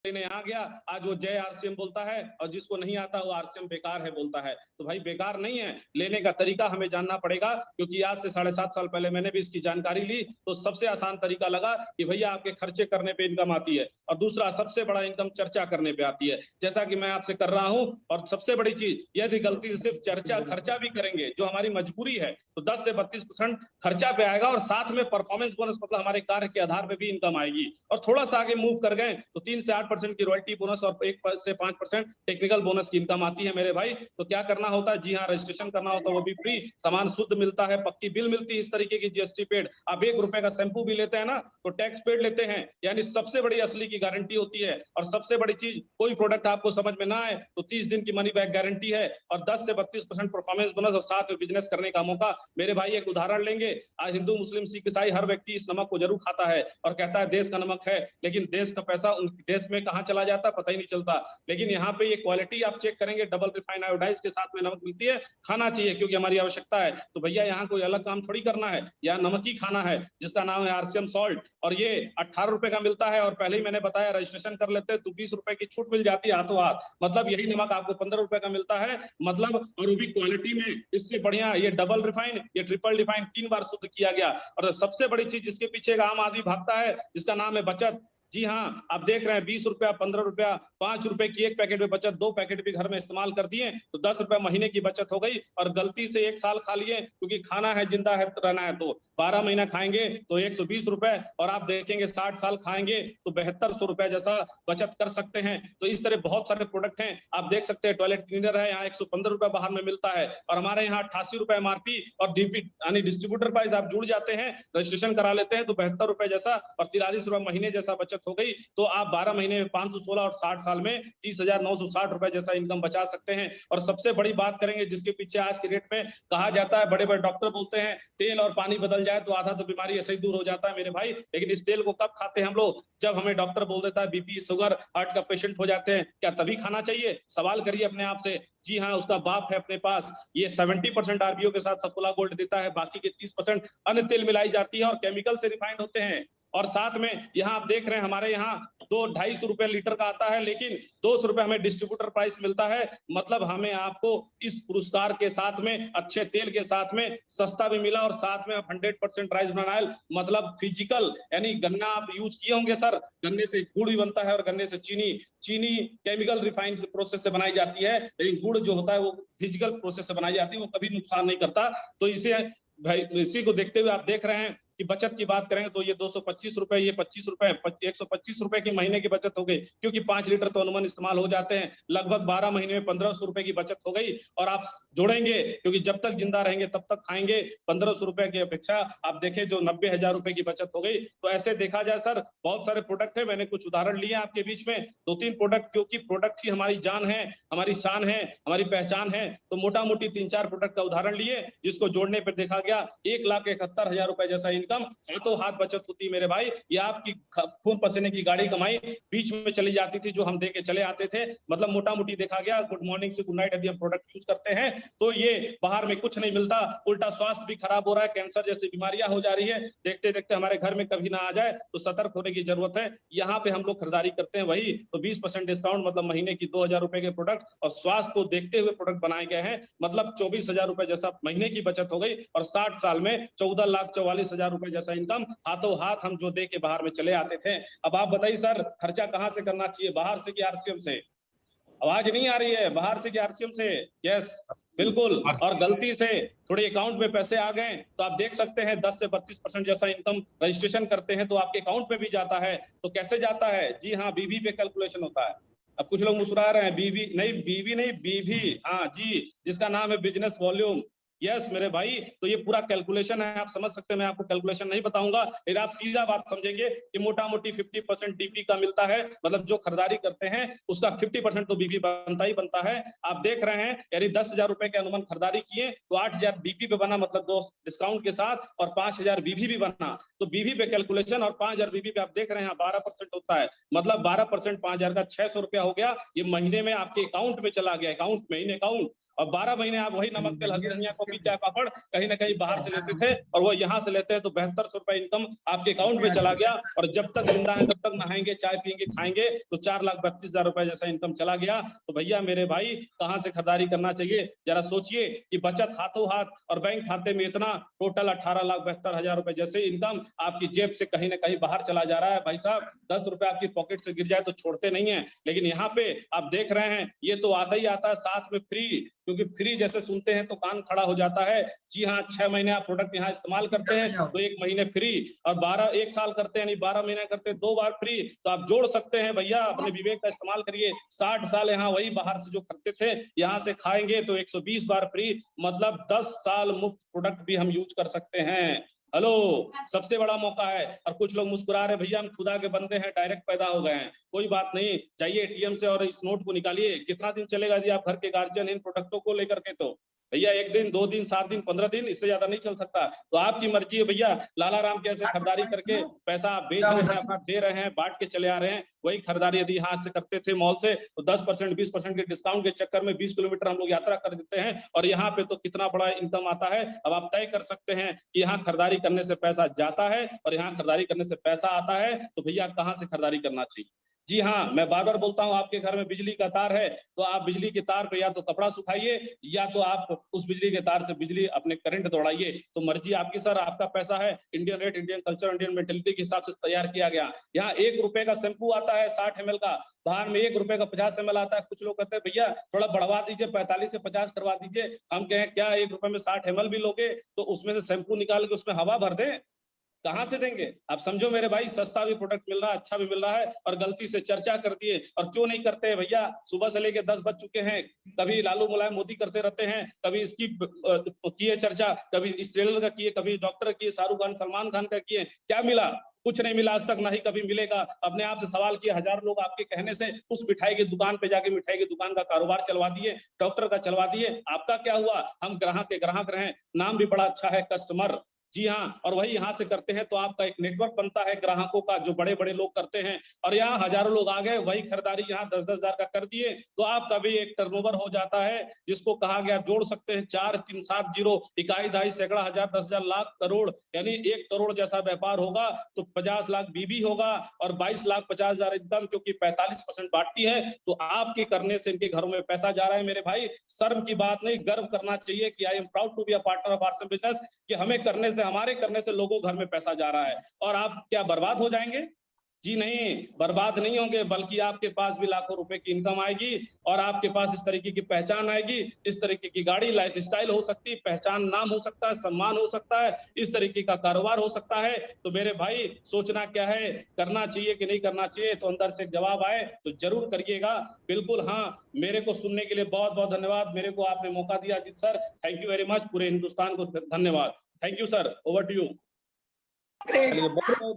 लेने यहाँ गया, आज वो जय आरसीएम बोलता है और जिसको नहीं आता वो आरसीएम बेकार है बोलता है। तो भाई बेकार नहीं है, लेने का तरीका हमें जानना पड़ेगा, क्योंकि आज से 7.5 साल पहले मैंने भी इसकी जानकारी ली तो सबसे आसान तरीका लगा कि भैया आपके खर्चे करने पे इनकम आती है, और दूसरा सबसे बड़ा इनकम चर्चा करने पे आती है, जैसा कि मैं आपसे कर रहा हूं। और सबसे बड़ी चीज, यदि गलती से सिर्फ चर्चा खर्चा भी करेंगे जो हमारी मजबूरी है, तो 10 से 32% खर्चा पे आएगा, और साथ में परफॉर्मेंस बोनस मतलब हमारे कार्य के आधार पे भी इनकम आएगी। और थोड़ा सा आगे मूव कर गए तो 3 से 8% की रॉयल्टी बोनस और 1 से 5% टेक्निकल बोनस की इनकम आती है मेरे भाई। तो क्या करना होता है, जी हाँ, रजिस्ट्रेशन करना होता है, वो भी फ्री, सामान शुद्ध मिलता है, पक्की बिल मिलती है इस तरीके की, जीएसटी पेड। आप 1 रुपए का शैम्पू भी लेते हैं ना तो टैक्स पेड लेते हैं, यानी सबसे बड़ी असली की गारंटी होती है। और सबसे बड़ी चीज, कोई प्रोडक्ट आपको समझ में ना आए तो 30 दिन की मनी बैक गारंटी है, और 10 से 32% परफॉर्मेंस बोनस, और साथ में बिजनेस करने का मौका। मेरे भाई एक उदाहरण लेंगे, आज हिंदू मुस्लिम सिख ईसाई हर व्यक्ति इस नमक को जरूर खाता है और कहता है देश का नमक है, लेकिन देश का पैसा उन देश में कहां चला जाता है पता ही नहीं चलता। लेकिन यहाँ पे ये क्वालिटी आप चेक करेंगे, डबल रिफाइन आयोडाइज के साथ में नमक मिलती है, खाना चाहिए क्योंकि हमारी आवश्यकता है। तो भैया यहाँ कोई अलग काम थोड़ी करना है, यहाँ नमक ही खाना है जिसका नाम है आरसीएम सॉल्ट, और ये 18 रुपए का मिलता है। और पहले ही मैंने बताया रजिस्ट्रेशन कर लेते हैं तो 20 रुपए की छूट मिल जाती है हाथों हाथ, मतलब यही नमक आपको 15 रुपए का मिलता है, मतलब, और वो भी क्वालिटी में इससे बढ़िया। ये डबल रिफाइन, ये ट्रिपल रिफाइन 3 बार शुद्ध किया गया। और सबसे बड़ी चीज जिसके पीछे एक आम आदमी भागता है, जिसका नाम है बचत। जी हाँ, आप देख रहे हैं 20 रुपया, 15 रुपया, 5 रुपए की एक पैकेट में बचत, 2 पैकेट भी घर में इस्तेमाल कर दिए तो 10 रुपए महीने की बचत हो गई। और गलती से 1 साल खा लिए, क्योंकि खाना है, जिंदा है रहना है, तो 12 महीना खाएंगे तो 120 रुपए, और आप देखेंगे 60 साल खाएंगे तो 7200 रुपए जैसा बचत कर सकते हैं। तो इस तरह बहुत सारे प्रोडक्ट हैं, आप देख सकते हैं। टॉयलेट क्लीनर है, यहाँ 115 रुपए बाहर में मिलता है, और हमारे यहाँ 88 रुपए एमआरपी, और डीपी यानी डिस्ट्रीब्यूटर प्राइस आप जुड़ जाते हैं, रजिस्ट्रेशन करा लेते हैं तो 72 रुपए जैसा और 43 रुपए महीने जैसा बचत हो गई। तो आप 12 महीने में 516 और 60 साल में 30,960 रुपए जैसा इनकम बचा सकते हैं। और सबसे बड़ी बात करेंगे जिसके पीछे आज के रेट में कहा जाता है, बड़े बड़े डॉक्टर बोलते हैं तेल और पानी बदल जाए तो आधा तो बीमारी ऐसे ही दूर हो जाता है मेरे भाई। लेकिन इस तेल को कब खाते हैं हम लोग, जब हमें डॉक्टर बोल देता है बीपी शुगर हार्ट का पेशेंट हो जाते हैं, क्या तभी खाना चाहिए? सवाल करिए अपने आप से। जी हाँ, उसका बाप है अपने पास, ये 70% आरबीओ के साथ सफोला गोल्ड देता है, बाकी के 30% अन्य तेल मिलाई जाती है और केमिकल से रिफाइंड होते हैं। और साथ में यहाँ आप देख रहे हैं हमारे यहाँ 2-250 रुपए लीटर का आता है, लेकिन 200 रुपए हमें डिस्ट्रीब्यूटर प्राइस मिलता है। मतलब हमें आपको इस पुरस्कार के साथ में, अच्छे तेल के साथ में सस्ता भी मिला, और साथ में 100% राइस ब्रान ऑयल, मतलब फिजिकल, यानी गन्ना आप यूज किए होंगे सर, गन्ने से गुड़ भी बनता है और गन्ने से चीनी, चीनी केमिकल रिफाइंड प्रोसेस से बनाई जाती है, लेकिन गुड़ जो होता है वो फिजिकल प्रोसेस से बनाई जाती है, वो कभी नुकसान नहीं करता। तो इसे भाई, इसी को देखते हुए आप देख रहे हैं कि बचत की बात करेंगे तो ये 225 रुपए, ये 25 रुपए, 125 रुपए की महीने की बचत हो गई, क्योंकि 5 लीटर तो अनुमान इस्तेमाल हो जाते हैं, लगभग 12 महीने में 1500 रुपए की बचत हो गई। और आप जोड़ेंगे, क्योंकि जब तक जिंदा रहेंगे तब तक खाएंगे, 1500 रुपए की अपेक्षा आप देखें जो 90,000 रुपए की बचत हो गई। तो ऐसे देखा जाए सर, बहुत सारे प्रोडक्ट है, मैंने कुछ उदाहरण लिए आपके बीच में 2-3 प्रोडक्ट, क्योंकि प्रोडक्ट ही हमारी जान है, हमारी शान है, हमारी पहचान है। तो मोटा मोटी 3-4 प्रोडक्ट का उदाहरण लिए, जिसको जोड़ने पर देखा गया 1,71,000 रुपए जैसा इनकम हाथों हाथ बचत होती है मेरे भाई। ये आपकी खून पसीने की गाड़ी कमाई बीच में चली जाती थी जो हम दे के चले आते थे। मतलब मोटा मोटी देखा गया, गुड मॉर्निंग से गुड नाइट यदि हम प्रोडक्ट यूज करते हैं तो ये बाहर में कुछ नहीं मिलता, उल्टा स्वास्थ्य भी खराब हो रहा है, कैंसर जैसी बीमारियां हो जा रही है, देखते देखते हमारे घर में कभी ना आ जाए, तो सतर्क होने की जरूरत है। यहाँ पे हम लोग खरीदारी करते हैं वही तो 20% डिस्काउंट, मतलब महीने की 2,000 रुपए के प्रोडक्ट, और स्वास्थ्य को देखते हुए प्रोडक्ट बनाए गए हैं, मतलब 24,000 रुपए जैसा महीने की बचत हो गई, और 60 साल में 14,44,000 रुपए जैसा इनकम हाथों हाथ हम जो दे के बाहर में चले आते थे। अब आप बताइए सर, खर्चा कहां से करना चाहिए, बाहर से कि आरसीएम से? आवाज नहीं आ रही है, बाहर से कि आरसीएम से? यस, बिल्कुल। और गलती से थोड़े अकाउंट में पैसे आ गए तो आप देख सकते हैं 10 से 32% जैसा इनकम रजिस्ट्रेशन करते हैं तो आपके अकाउंट पे भी जाता है। तो कैसे जाता है? जी हाँ, बीवी पे कैलकुलेशन होता है। अब कुछ लोग मुस्कुरा रहे हैं, बीवी नहीं, बीवी, हाँ जी, जिसका नाम है बिजनेस वॉल्यूम। यस मेरे भाई, तो ये पूरा कैलकुलेशन है, आप समझ सकते हैं, मैं आपको कैलकुलेशन नहीं बताऊंगा, लेकिन आप सीधा बात समझेंगे कि मोटा मोटी 50% डीपी का मिलता है, मतलब जो खरीदारी करते हैं उसका 50% तो बीपी बनता ही बनता है। आप देख रहे हैं, यानी 10,000 रुपए के अनुमान खरीदारी किए तो 8,000 बीपी पे बना, मतलब 2 डिस्काउंट के साथ, और 5,000 बीवी भी बना। तो बीवी पे कैलकुलेशन और 5,000 बीवी पे आप देख रहे हैं 12% होता है, मतलब 12% 5,000 का 600 रुपया हो गया, ये महीने में आपके अकाउंट में चला गया, अकाउंट में, इन अकाउंट। और 12 महीने आप वही नमक तेल हल्दी धनिया कॉफी चाय पापड़ कहीं ना कहीं बाहर से लेते थे, और वो यहाँ से लेते हैं तो 7200 रुपए इनकम आपके अकाउंट में चला गया, और जब तक जिंदा है तब तक नहाएंगे चाय पियेंगे खाएंगे तो 4,32,000 रुपए जैसा इनकम चला गया। तो भैया मेरे भाई कहाँ से खरीदारी करना चाहिए, जरा सोचिए कि बचत हाथों हाथ और बैंक खाते में इतना टोटल 18,72,000 रुपए जैसे इनकम आपकी जेब से कहीं ना कहीं बाहर चला जा रहा है। भाई साहब 10 रुपए आपकी पॉकेट से गिर जाए तो छोड़ते नहीं है, लेकिन यहाँ पे आप देख रहे हैं ये तो आता ही आता है साथ में फ्री, क्योंकि फ्री जैसे सुनते हैं तो कान खड़ा हो जाता है। जी हाँ, 6 महीने आप प्रोडक्ट यहाँ इस्तेमाल करते हैं तो 1 महीने फ्री, और 1 साल करते हैं यानी 12 महीने करते हैं 2 बार फ्री। तो आप जोड़ सकते हैं भैया, अपने विवेक का इस्तेमाल करिए। 60 साल यहाँ वही बाहर से जो करते थे यहाँ से खाएंगे तो 120 बार फ्री, मतलब 10 साल मुफ्त प्रोडक्ट भी हम यूज कर सकते हैं। हेलो, सबसे बड़ा मौका है। और कुछ लोग मुस्कुरा रहे भैया हम खुदा के बंदे हैं डायरेक्ट पैदा हो गए हैं, कोई बात नहीं, जाइए एटीएम से और इस नोट को निकालिए। कितना दिन चलेगा जी आप घर के गार्जियन इन प्रोडक्टों को लेकर के? तो भैया 1 दिन 2 दिन 7 दिन 15 दिन, इससे ज्यादा नहीं चल सकता। तो आपकी मर्जी है भैया, लाला राम कैसे खरीदारी करके पैसा आप बेच रहे हैं, अपना दे रहे हैं, बांट के चले आ रहे हैं। वही खरीदारी यदि यहाँ से करते थे मॉल से तो 10% 20% के डिस्काउंट के चक्कर में 20 किलोमीटर हम लोग यात्रा कर देते हैं, और यहाँ पे तो कितना बड़ा इनकम आता है। अब आप तय कर सकते हैं कि यहाँ खरीदारी करने से पैसा जाता है और यहाँ खरीदारी करने से पैसा आता है, तो भैया कहाँ से खरीदारी करना चाहिए। जी हाँ, मैं बार बार बोलता हूँ, आपके घर में बिजली का तार है तो आप बिजली के तार पे या तो कपड़ा सुखाइए या तो आप उस बिजली के तार से बिजली अपने करंट दौड़ाइए। तो मर्जी आपकी सर, आपका पैसा है। Indian rate, Indian culture, Indian mentality के हिसाब से तैयार किया गया। यहाँ 1 रुपए का शैम्पू आता है 60 ml का, बाहर में 1 रुपए का 50 ml आता है। कुछ लोग कहते हैं भैया थोड़ा बढ़वा दीजिए, 45 से 50 करवा दीजिए। हम कहें क्या 1 रुपए में 60 ml भी लोगे तो उसमें से शैम्पू निकाल के उसमें हवा भर दें? कहाँ से देंगे? आप समझो मेरे भाई, सस्ता भी प्रोडक्ट मिल रहा है, अच्छा भी मिल रहा है, और गलती से चर्चा कर दिए। और क्यों नहीं करते हैं भैया, सुबह से लेके 10 बज चुके हैं, कभी लालू मुलायम मोदी करते रहते हैं, कभी इसकी किए चर्चा, कभी इस ट्रेलर का किए, कभी डॉक्टर किए, शाहरुख खान सलमान खान का किए, क्या मिला? कुछ नहीं मिला आज तक, ना ही कभी मिलेगा। अपने आप से सवाल किए, 1000 लोग आपके कहने से उस मिठाई की दुकान पे जाके मिठाई की दुकान का कारोबार चलवा दिए, डॉक्टर का चलवा दिए। आपका क्या हुआ? हम ग्राहक के ग्राहक रहे, नाम भी बड़ा अच्छा है कस्टमर। जी हाँ, और वही यहाँ से करते हैं तो आपका एक नेटवर्क बनता है ग्राहकों का, जो बड़े बड़े लोग करते हैं। और यहाँ हजारों लोग आ गए, वही खरीदारी यहाँ 10-10 हजार का कर दिए तो आपका भी एक टर्नओवर हो जाता है, जिसको कहा गया जोड़ सकते हैं 4-3-7-0, इकाई दहाई सैकड़ा हजार 10,000 लाख करोड़, यानी 1 करोड़ जैसा व्यापार होगा तो 50 लाख बीबी होगा और 22,50,000 इनकम, क्योंकि 45% बांटती है। तो आपके करने से इनके घरों में पैसा जा रहा है मेरे भाई। शर्म की बात नहीं, गर्व करना चाहिए कि I am proud to be a partner of RCM business, कि हमें करने से, हमारे करने से लोगों घर में पैसा जा रहा है। और आप क्या बर्बाद हो जाएंगे? जी नहीं, बर्बाद नहीं होंगे, बल्कि आपके पास भी लाखों रुपए की इनकम आएगी, और आपके पास इस तरीके की पहचान आएगी, इस तरीके की गाड़ी, लाइफस्टाइल हो सकती है, पहचान, नाम हो सकता है, सम्मान हो सकता है, इस तरीके का कारोबार हो सकता है। तो मेरे भाई सोचना क्या है, करना चाहिए कि नहीं करना चाहिए, तो अंदर से जवाब आए तो जरूर करिएगा। बिल्कुल हाँ, मेरे को सुनने के लिए बहुत बहुत धन्यवाद। मेरे को आपने मौका दिया Ajit sir, thank you very much. पूरे हिंदुस्तान को धन्यवाद। Thank you sir, over to you. चलिए बहुत बहुत